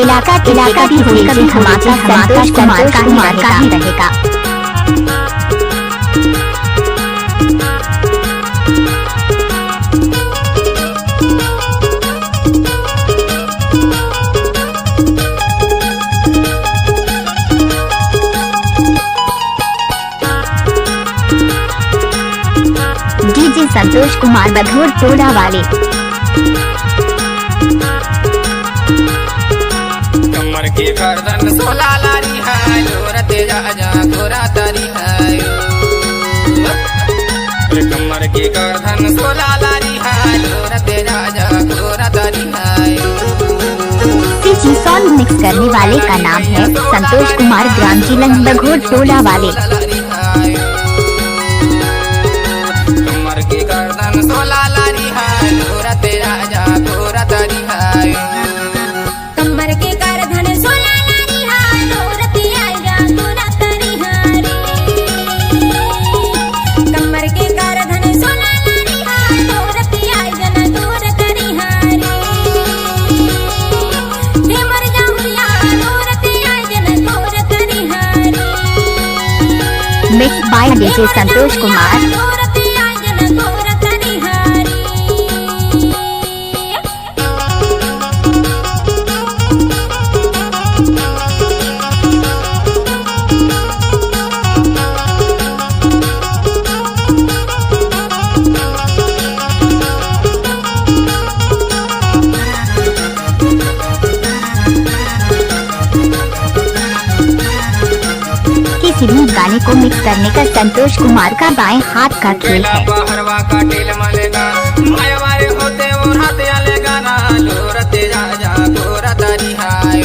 इलाका भी होली कभी धमाका संतोष कुमार का ही रहेगा। डीजे संतोष कुमार बघोर टोला वाले। कमर के गर्दन सोला लारी है, लोरते राजा गोरा तारी है। कमर के गर्दन सोला लारी है, लोरते राजा गोरा तारी है। सीजी सॉन्ग मिक्स करने वाले का नाम है संतोष कुमार, ग्राम चिलंग बघोर टोला वाले। कमर के गर्दन सोला लारी है, लोरते राजा गोरा तारी है। कमर के गर्दन सोला लारी है, लोरते राजा गोरा तारी है। कमर के गर्दन सोला लारी है, लोरते राजा गोरा तारी है। हे मर जाऊंगा लोरते राजा गोरा तारी है। Mix by DJ Santosh Kumar. लोरते राजा गोरा तारी है। किसी भी गाने को मिक्स करने का संतोष कुमार का बाएं हाथ का खेल है। पहरवा का टेल मलेगा, माया वारे होते और हाथ आलेगा ना, लोरते राजा गोरा तारी है।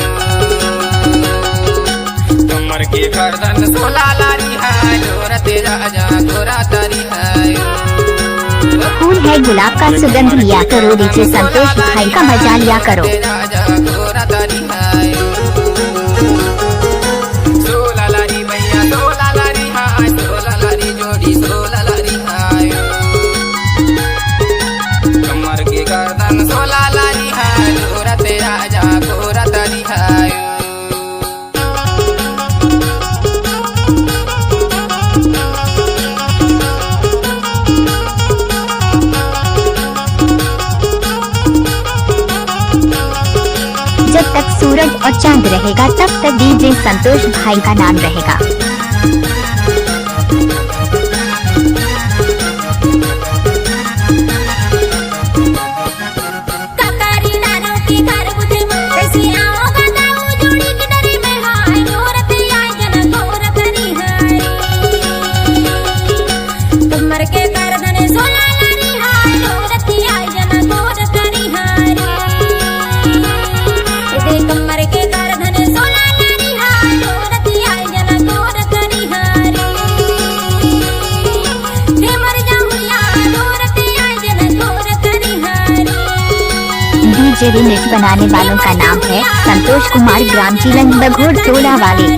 कमर के गर्दन सोला लारी है, लोरते राजा गोरा तारी है। फूल है गुलाब का सुगंध लिया करो, डीजे संतोष भाई का मजा लिया करो। राजा गोरा तारी है। सोला लारी भैया सोला लारी है, सोला लारी जोड़ी सोला लारी है। कमर के गर्दन सोला लारी है, लोरते राजा गोरा तारी है। जब तक सूरज और चांद रहेगा तब तक डीजे संतोष भाई का नाम रहेगा। ककारी नारों की घर बुझे कैसी आओगा दाऊ जोड़ी की डरी में हाय, लोरते राजा गोरा तारी है। कमर के गर्दन सोला लारी है, लोरते राजा गोरा तारी है। दे कमर के गर्दन सोला लारी है, लोरते राजा गोरा तारी है। हे मर जाऊंगा लोरते राजा गोरा तारी है। डीजे रिमिक्स बनाने वालों का नाम है संतोष कुमार, ग्राम चिलंग बघोर टोला वाले।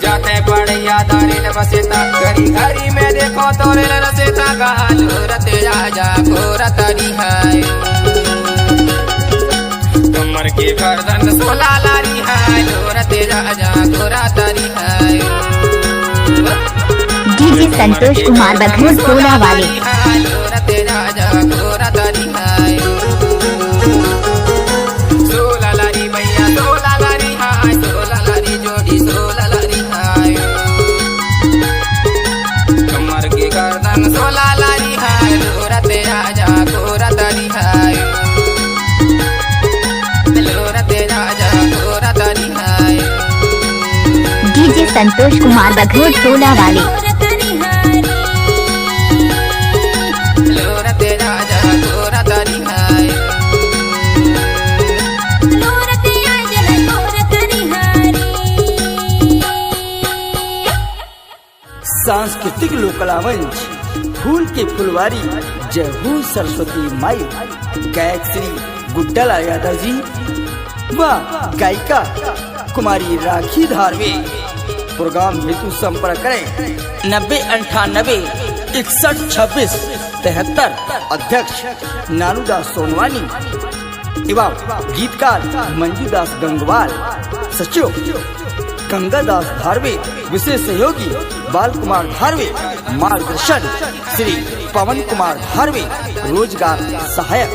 जाते पड़िया दारिल बसेता, घड़ी घड़ी में देखो तो रेल रसेता का, लोरते राजा गोरा तारी है। कमर के गर्दन सोला लारी है, लोरते राजा गोरा तारी है। डीजे संतोष कुमार बघोर टोला वाले। लोरते राजा गोरा तारी है। सोला लारी भैया सोला लारी है, सोला लारी जोड़ी सोला लारी है। कमर के गर्दन सोला लारी है, लोरते राजा गोरा तारी है। लोरते राजा गोरा तारी है। डीजे संतोष कुमार बघोर टोला वाले। लोरते राजा गोरा तारी है। सांस्कृतिक लोकला मंच फूल के फुलवारी जय हो सरस्वती माई। गायक श्री गुड्डला यादव जी व गायिका कुमारी राखी धारवे। प्रोग्राम हेतु संपर्क करें 9098612673। अध्यक्ष नानूदास सोनवानी एवं गीतकार मंजूदास गंगवाल। सचिव गंगादास धारवे। विशेष सहयोगी बाल कुमार धारवे। मार्गदर्शन श्री पवन कुमार धारवे। रोजगार सहायक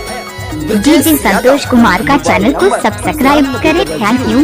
डीजे संतोष कुमार का चैनल को सब्सक्राइब करें। Thank you.